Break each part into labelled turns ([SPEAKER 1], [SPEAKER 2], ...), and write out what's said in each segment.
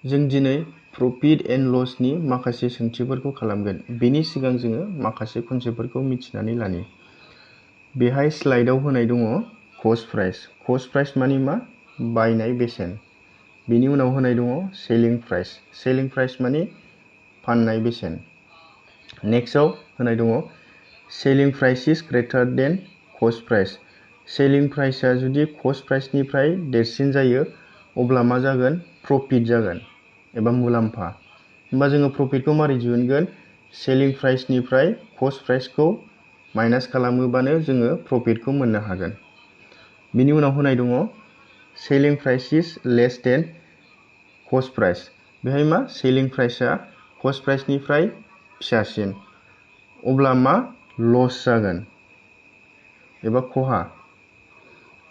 [SPEAKER 1] जों दिनै profit and लसनि माखासे सोंथिफोरखौ खालामगोन। बेनि सिगां जोङो माखासे कनसेप्टफोरखौ मिथिनानै लानि। बेहाय स्लाइडआव होनाय दङ कस्ट प्राइस। कस्ट प्राइस मानि मा? बायनाय बेसेन। बेनि उनाव होनाय दङ सेलिं प्राइस। सेलिं प्राइस मानि फाननाय बेसेन। नेक्स्टआव होनाय दङ सेलिं प्राइस इज ग्रेटार देन कस्ट प्राइस। सेलिं प्राइसआ जुदि कस्ट प्राइसनिफ्राय देरसिन जायो अब्ला मा जागोन? प्रफिट जागोन एबा मुलाम्फा। होमबा जोङो प्रफिटखौ मारै दिहुनगोन? सेलिं प्राइसनिफ्राय कस्ट प्राइसखौ माइनास खालामोबानो जोङो प्रफिटखौ मोननो हागोन। बिनि उनाव होनाय दङ सेलिं प्राइस इज लेस देन कस्ट प्राइस। बेहाय मा? सेलिं प्राइसआ कस्ट प्राइसनिफ्राय फिसासिन। अब्ला मा? लस जागोन एबा खहा।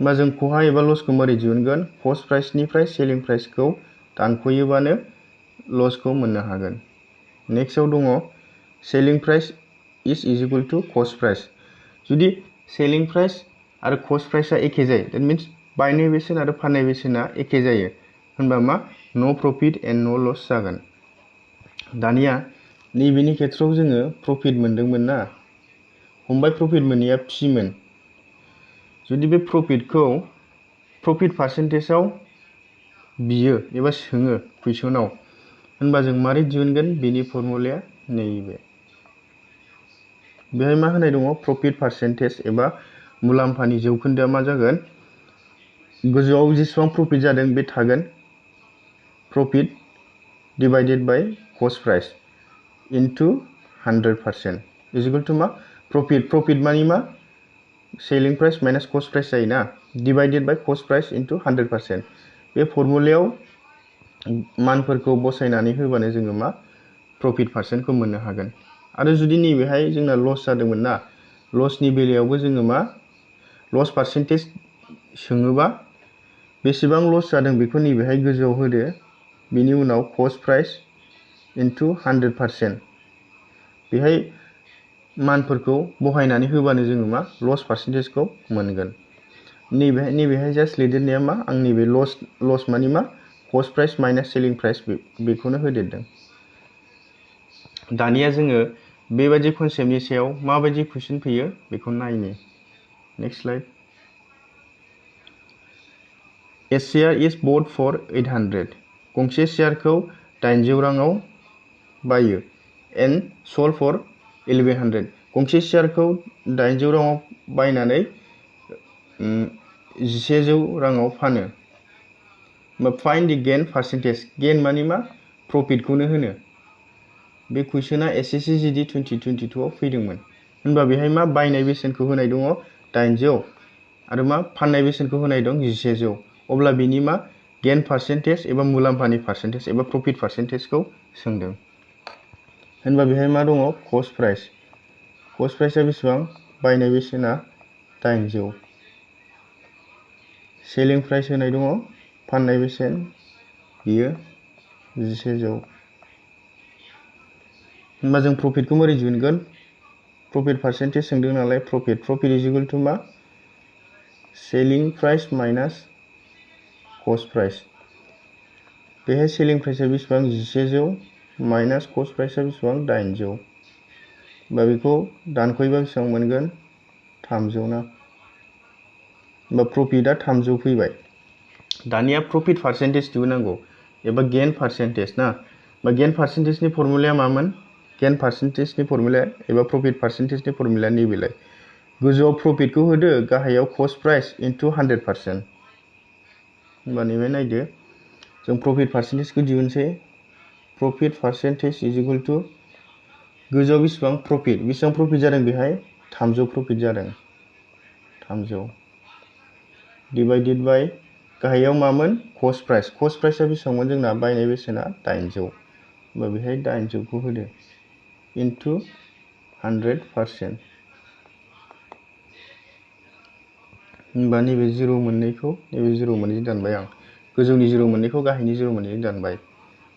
[SPEAKER 1] होमबा जों खहा एबा लसखौ मारै दिहुनगोन? कस्ट प्राइसनिफ्राय सेलिं प्राइसखौ दानख'योबानो लसखौ मोननो हागोन। नेक्स्टआव दङ सेलिं प्राइस इज इक्वल टु कस्ट प्राइस। जुदि सेलिं प्राइस आरो कस्ट प्राइसआ एखे जायो, देट मिन्स बायनाय बेसेन आरो फाननाय बेसेना एखे जायो, होनबा मा? नो प्रफिट एन्ड नो लस जागोन। दानिया नैबेनि खेथ्रआव जोङो प्रफिट मोनदोंमोन ना? हमबाय प्रफिट मोनैया पिमोन। जुदि बे प्रफिटखौ प्रफिट पार्सेन्टेजआव बियो एबा सोङो कुइसनाव, होनबा जों मारै दिहुनगोन? बेनि फर्मुलाया नैबे। बेहाय मा होनाय दङ? प्रफिट पार्सेन्टेज एबा मुलाम्फानि जौखोन्दोआ मा जागोन? गोजौआव जेसेबां प्रफिट जादों बे थागोन। Profit divided by cost price into 100% is equal to मा? प्रफिट मानि मा? Selling price minus cost price जायोना, divided by cost price into 100%। बे फर्मुलायाव मानफोरखौ बसायनानै होबानो जोङो मा? प्रफिट पार्सेन्टखौ मोननो हागोन। आरो जुदि नैबेहाय जोंना लस जादोंमोन ना, लसनि बेलायावबो जोङो मा? लस पार्सेन्टेज सोङोबा बेसेबां लस जादों बेखौ नैबेहाय गोजौआव होदो। बिनि उनाव कस्ट प्राइस इनटु 100%। बेहाय मानफोरखौ बहायनानै होबानो जोङो मा? लस पार्सेन्टेजखौ मोनगोन। नैबेहाय जास्ट लिरदेरनाया मा? आं नैबे लस मानि मा? Cost price minus ceiling price बेखौनो होदेरदों। दानिया जोङो बेबायदि कनसेप्टनि सायाव माबायदि कुइसन फैयो बेखौ नायनि। Next slide. A share is but for 800। गंसे शेयारखौ 800 राङाव बायो एन्ड सल्ड फर 1100। गंसे शेयारखौ 800 राङाव बायनानै 1100 राङाव फानो। फाइन्ड दि गेन पार्सेन्टेज। गेन मानि मा? प्रफिटखौनो होनो। बे कुइसना SSC GD 2022 आव फैदोंमोन। होनबा बेहाय मा? बायनाय बेसेनखौ होनाय दङ 800 आरो मा? फाननाय बेसेनखौ होनाय दं 1100। अब्ला बेनि मा? गेन पार्सेन्टेज एबा मुलाम्फानि पार्सेन्टेज एबा प्रफिट पार्सेन्टेजखौ सोंदों। होनबा बेहाय मा दङ? Cost price. कस्ट प्राइसआ बेसेबां? बायनाय बेसेना 800। सेलिं प्राइस होनाय दङ, फाननाय बेसेन बियो 1100। होनबा जों प्रफिटखौ मारै दिहुनगोन? प्रफिट पार्सेन्टेज सोंदों नालाय, प्रफिट इज इक्वल टु मा? Selling price minus cost price. बेहाय सेलिं प्राइसआ बेसेबां? 1100 माइनास कस्ट प्राइसआ बेसेबां? 800। होनबा बेखौ दानख'योबा बेसेबां मोनगोन? 300 ना? होनबा प्रफिटआ 300 फैबाय। दानिया प्रफिट पार्सेन्टेज दिहुननांगौ एबा गेन पार्सेन्टेज ना? होनबा गेन पार्सेन्टेजनि फर्मुलाया मामोन? गेन पार्सेन्टेजनि फर्मुलाया एबा प्रफिट पार्सेन्टेजनि फर्मुलाया नैबेलाय। गोजौआव प्रफिटखौ होदो, गाहायाव कस्ट प्राइस इनटु 100%। होनबा नैबे नायदो, जों प्रफिट पार्सेन्टेजखौ दिहुनसै। प्रफिट पार्सेन्टेज इज इक्वल टु गोजौआव बेसेबां प्रफिट? बेसेबां प्रफिट जादों बेहाय? 300 प्रफिट जादों। 300 डिभाइडेड बाय गाहायाव मामोन? Cost price. कस्ट प्राइसआ बेसेबांमोन जोंना? बायनाय बेसेना 800। होनबा बेहाय 800खौ होदो इनटु 100%। होनबा नैबे 0 मोननैखौ नैबे 0 मोननैजों दानबाय आं। गोजौनि 0 मोननैखौ गाहायनि 0 मोननैजों दानबाय।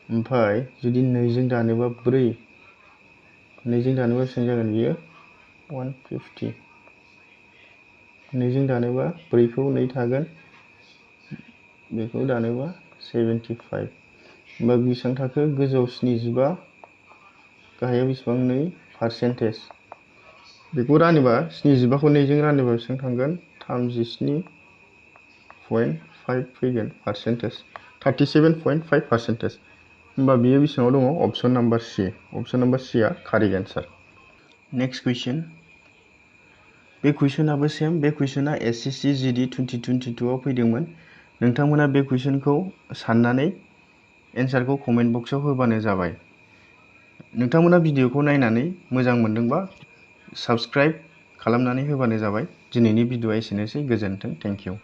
[SPEAKER 1] ओमफ्राय जुदि 2जों दानोबा 4, 2जों दानोबा बेसेबां जागोन बियो? 150। 2जों दानोबा 4खौ 2 थागोन, बेखौ दानोबा 75। होमबा बेसेबां थाखो गोजौआव 75 गाहायाव बेसेबां 2%। बेखौ रानोबा 75 खौ 2 जों रानोबा बेसेबां थांगोन 37.5 फैगोन पार्सेन्टेज 37.5%। होमबा बियो बेसेबाङाव दङ अपसन नाम्बार C। अपसन नाम्बार C आ कारेक्ट एन्सार। नेक्स्ट कुइसन। बे कुइसनाबो सेम। बे कुइसना SSC GD 2022 आव फैदोंमोन। नोंथांमोना बे कुइसनखौ साननानै एन्सारखौ कमेन्ट बक्सआव होबानो जाबाय। नोंथांमोना भिडिअखौ नायनानै मोजां मोनदोंबा साबस्क्राइब खालामनानै होबानो जाबाय। दिनैनि भिडिअआ एसेनोसै। गोजोन्थों। Thank you.